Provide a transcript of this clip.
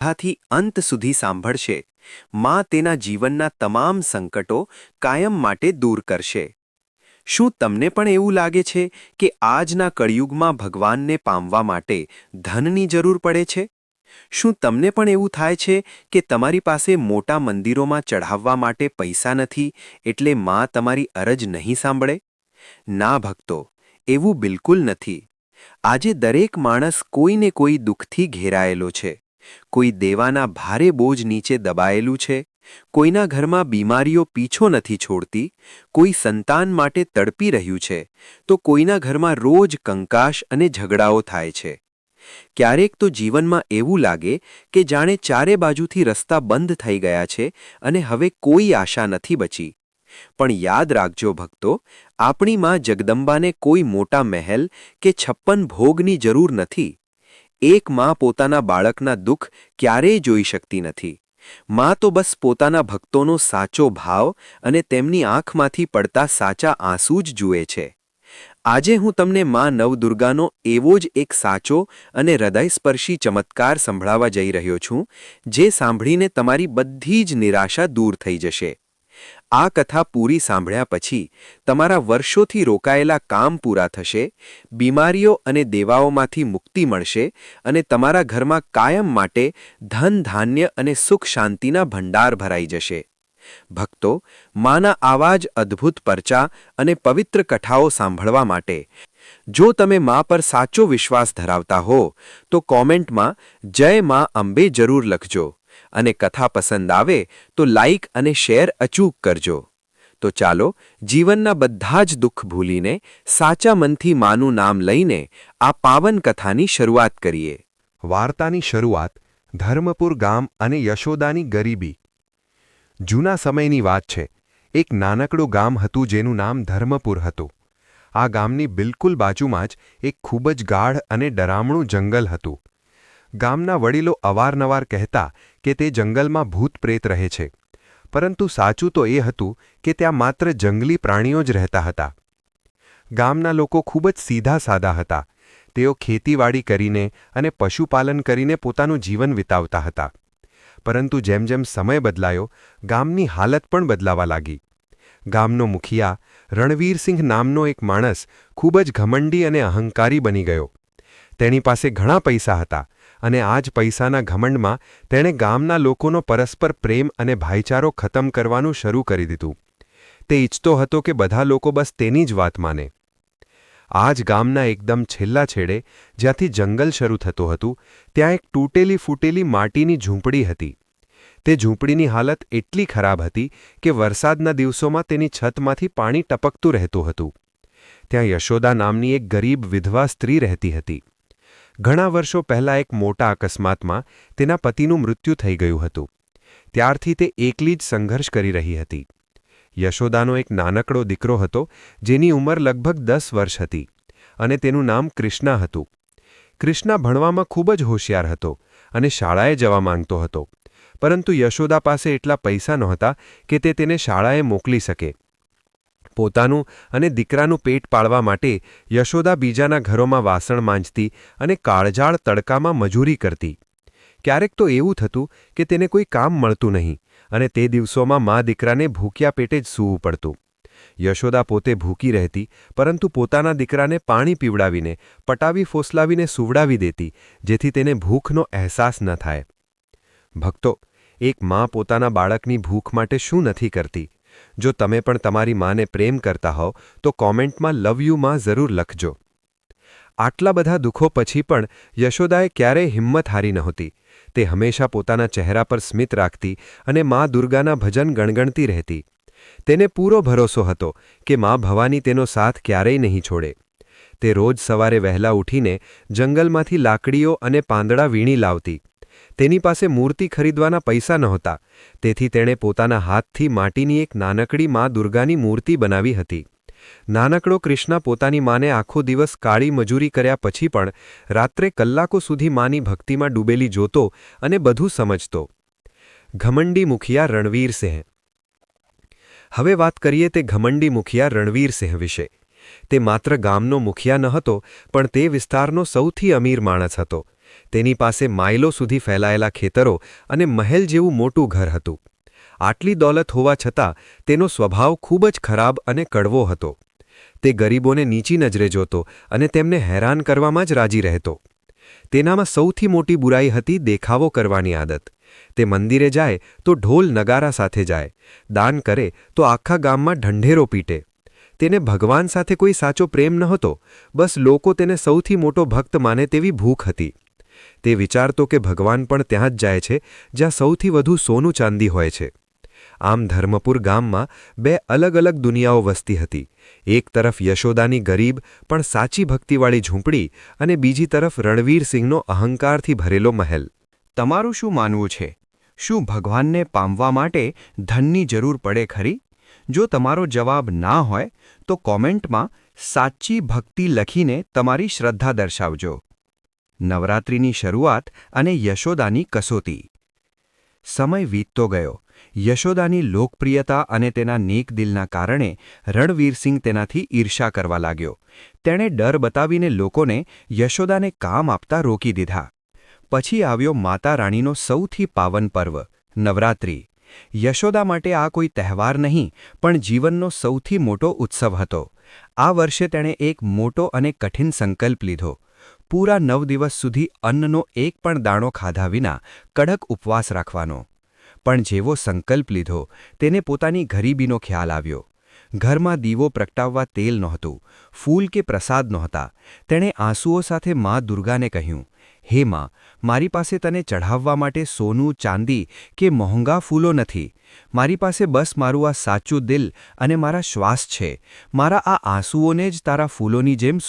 આથી અંત સુધી સાંભળશે, માં તેના જીવનના તમામ સંકટો કાયમ માટે દૂર કરશે. શું તમને પણ એવું લાગે છે કે આજના કળિયુગમાં ભગવાનને પામવા માટે ધનની જરૂર પડે છે? શું તમને પણ એવું થાય છે કે તમારી પાસે મોટા મંદિરોમાં ચઢાવવા માટે પૈસા નથી, એટલે માં તમારી અરજ નહીં સાંભળે? ના ભક્તો, એવું બિલકુલ નથી. આજે દરેક માણસ કોઈને કોઈ દુઃખથી ઘેરાયેલો છે. કોઈ દેવાના ભારે બોજ નીચે દબાયેલું છે, કોઈના ઘરમાં બીમારીઓ પીછો નથી છોડતી, કોઈ સંતાન માટે તડપી રહ્યું છે, તો કોઈના ઘરમાં રોજ કંકાશ અને ઝઘડાઓ થાય છે. ક્યારેક તો જીવનમાં એવું લાગે કે જાણે ચારે બાજુથી રસ્તા બંધ થઈ ગયા છે અને હવે કોઈ આશા નથી બચી. પણ યાદ રાખજો ભક્તો, આપણી માં જગદંબાને કોઈ મોટા મહેલ કે 56 ભોગની જરૂર નથી. એક માં પોતાના બાળકના દુઃખ ક્યારેય જોઈ શકતી નથી. માં તો બસ પોતાના ભક્તોનો સાચો ભાવ અને તેમની આંખમાંથી પડતા સાચા આંસુ જ જુએ છે. આજે હું તમને માં નવદુર્ગાનો એવો જ એક સાચો અને હૃદયસ્પર્શી ચમત્કાર સંભળાવવા જઈ રહ્યો છું, જે સાંભળીને તમારી બધી જ નિરાશા દૂર થઈ જશે. આ કથા પૂરી સાંભળ્યા પછી તમારા વર્ષોથી રોકાયેલા કામ પૂરા થશે, બીમારીઓ અને દેવાઓમાંથી મુક્તિ મળશે અને તમારા ઘરમાં કાયમ માટે ધન, ધાન્ય અને સુખ શાંતિના ભંડાર ભરાઈ જશે. ભક્તો, માના આવા જ અદ્ભુત પરચા અને પવિત્ર કથાઓ સાંભળવા માટે જો તમે મા પર સાચો વિશ્વાસ ધરાવતા હો, તો કોમેન્ટમાં જય મા અંબે જરૂર લખજો અને કથા પસંદ આવે તો લાઇક અને શેર અચૂક કરજો. તો ચાલો જીવનના બધા જ દુઃખ ભૂલીને સાચા મનથી માનું નામ લઈને આ પાવન કથાની શરૂઆત કરીએ. વાર્તાની શરૂઆત ધર્મપુર ગામ અને યશોદાની ગરીબી. જૂના સમયની વાત છે. એક નાનકડું ગામ હતું જેનું નામ ધર્મપુર હતું. આ ગામની બિલકુલ બાજુમાં જ એક ખૂબ જ ગાઢ અને ડરામણું જંગલ હતું. ગામના વડીલો અવારનવાર કહેતા કે તે જંગલમાં ભૂત પ્રેત રહે છે, પરંતુ સાચું તો એ હતું કે ત્યાં માત્ર જંગલી પ્રાણીઓ જ રહેતા હતા. ગામના લોકો ખૂબ જ સીધા સાદા હતા. તેઓ ખેતીવાડી કરીને અને પશુપાલન કરીને પોતાનું જીવન વિતાવતા હતા. પરંતુ જેમ જેમ સમય બદલાયો, ગામની હાલત પણ બદલાવા લાગી. ગામનો મુખિયા રણવીરસિંહ નામનો એક માણસ ખૂબ જ ઘમંડી અને અહંકારી બની ગયો. તેની પાસે ઘણા પૈસા હતા અને આ જ પૈસાના ઘમંડમાં તેણે ગામના લોકોનો પરસ્પર પ્રેમ અને ભાઈચારો ખતમ કરવાનું શરૂ કરી દીધું. તે ઈચ્છતો હતો કે બધા લોકો બસ તેની જ વાત માને. આ જ ગામના એકદમ છેલ્લા છેડે, જ્યાંથી જંગલ શરૂ થતું હતું, ત્યાં એક તૂટેલી ફૂટેલી માટીની ઝૂંપડી હતી. તે ઝૂંપડીની હાલત એટલી ખરાબ હતી કે વરસાદના દિવસોમાં તેની છતમાંથી પાણી ટપકતું રહેતું હતું. ત્યાં યશોદા નામની એક ગરીબ વિધવા સ્ત્રી રહેતી હતી. ઘણા વર્ષો પહેલાં એક મોટા અકસ્માતમાં તેના પતિનું મૃત્યુ થઈ ગયું હતું. ત્યારથી તે એકલી જ સંઘર્ષ કરી રહી હતી. યશોદાનો એક નાનકડો દીકરો હતો, જેની ઉંમર લગભગ 10 વર્ષ હતી અને તેનું નામ કૃષ્ણા હતું. કૃષ્ણા ભણવામાં ખૂબ જ હોશિયાર હતો અને શાળાએ જવા માંગતો હતો, પરંતુ યશોદા પાસે એટલા પૈસા નહોતા કે તે તેને શાળાએ મોકલી શકે. પોતાનું અને દીકરાનું પેટ પાળવા માટે યશોદા બીજાના ઘરોમાં વાસણ માંજતી અને કાળજાળ તડકામાં મજૂરી કરતી. ક્યારેક તો એવું થતું કે તેને કોઈ કામ મળતું નહીં અને તે દિવસોમાં મા દીકરાને ભૂખ્યા પેટે જ સૂવું પડતું. યશોદા પોતે ભૂખી રહેતી, પરંતુ પોતાના દીકરાને પાણી પીવડાવીને, પટાવી ફોસલાવીને સુવડાવી દેતી, જેથી તેને ભૂખનો અહેસાસ ન થાય. ભક્તો, એક મા પોતાના બાળકની ભૂખ માટે શું નથી કરતી? જો તમે પણ તમારી માને પ્રેમ કરતા હોવ તો કોમેન્ટમાં લવ યુ માં જરૂર લખજો. આટલા બધા દુઃખો પછી પણ યશોદાએ ક્યારેય હિંમત હારી નહોતી. તે હંમેશા પોતાના ચહેરા પર સ્મિત રાખતી અને મા દુર્ગાના ભજન ગણગણતી રહેતી. તેને પૂરો ભરોસો હતો કે મા ભવાની તેનો સાથ ક્યારેય નહીં છોડે. તે રોજ સવારે વહેલા ઉઠીને જંગલમાંથી લાકડીઓ અને પાંદડા વીણી લાવતી. તેની પાસે મૂર્તિ ખરીદવાના પૈસા નહોતા, તેથી તેણે પોતાના હાથથી માટીની એક નાનકડી મા દુર્ગાની મૂર્તિ બનાવી હતી. નાનકડો કૃષ્ણા પોતાની માને આખો દિવસ કાળી મજૂરી કર્યા પછી પણ રાત્રે કલાકો સુધી માની ભક્તિમાં ડૂબેલી જોતો અને બધું સમજતો. ઘમંડી મુખિયા રણવીરસિંહ. હવે વાત કરીએ તે ઘમંડી મુખિયા રણવીરસિંહ વિશે. તે માત્ર ગામનો મુખિયા ન હતો, પણ તે વિસ્તારનો સૌથી અમીર માણસ હતો. તેની પાસે માઇલો સુધી ફેલાયેલા ખેતરો અને મહેલ જેવું મોટું ઘર હતું. આટલી દોલત હોવા છતાં તેનો સ્વભાવ ખૂબ જ ખરાબ અને કડવો હતો. તે ગરીબોને નીચી નજરે જોતો અને તેમને હેરાન કરવામાં જ રાજી રહેતો. તેનામાં સૌથી મોટી બુરાઈ હતી દેખાવો કરવાની આદત. તે મંદિરે જાય તો ઢોલ નગારા સાથે જાય, દાન કરે તો આખા ગામમાં ઢંઢેરો પીટે. તેને ભગવાન સાથે કોઈ સાચો પ્રેમ નહોતો, બસ લોકો તેને સૌથી મોટો ભક્ત માને તેવી ભૂખ હતી. તે વિચારતો કે ભગવાન પણ ત્યાં જ જાય છે જ્યાં સૌથી વધુ સોનું ચાંદી હોય છે. આમ ધર્મપુર ગામમાં બે અલગ અલગ દુનિયાઓ વસતી હતી. એક તરફ યશોદાની ગરીબ પણ સાચી ભક્તિવાળી ઝૂંપડી અને બીજી તરફ રણવીરસિંહનો અહંકારથી ભરેલો મહેલ. તમારું શું માનવું છે? શું ભગવાનને પામવા માટે ધનની જરૂર પડે ખરી? જો તમારો જવાબ ના હોય તો કોમેન્ટમાં સાચી ભક્તિ લખીને તમારી શ્રદ્ધા દર્શાવજો. નવરાત્રિની શરૂઆત અને યશોદાની કસોટી. સમય વીતતો ગયો. યશોદાની લોકપ્રિયતા અને તેના નેક દિલના કારણે રણવીરસિંહ તેનાથી ઈર્ષા કરવા લાગ્યો. તેણે ડર બતાવીને લોકોને યશોદાને કામ આપતા રોકી દીધા. પછી આવ્યો માતા રાણીનો સૌથી પાવન પર્વ, નવરાત્રિ. યશોદા માટે આ કોઈ તહેવાર નહીં, પણ જીવનનો સૌથી મોટો ઉત્સવ હતો. આ વર્ષે તેણે એક મોટો અને કઠિન સંકલ્પ લીધો. પૂરા 9 દિવસ સુધી અન્નનો એક પણ દાણો ખાધા વિના કડક ઉપવાસ રાખવાનો. પણ જેવો સંકલ્પ લીધો તેને પોતાની ગરીબીનો ખ્યાલ આવ્યો. ઘરમાં દીવો પ્રગટાવવા તેલ નહોતું, ફૂલ કે પ્રસાદ નહોતા. તેણે આંસુઓ સાથે મા દુર્ગાને કહ્યું, હે માં, મારી પાસે તને ચઢાવવા માટે સોનું, ચાંદી કે મોંઘા ફૂલો નથી. મારી પાસે બસ મારું આ સાચું દિલ અને મારા શ્વાસ છે. મારા આ આંસુઓને જ તારા ફૂલોની જેમ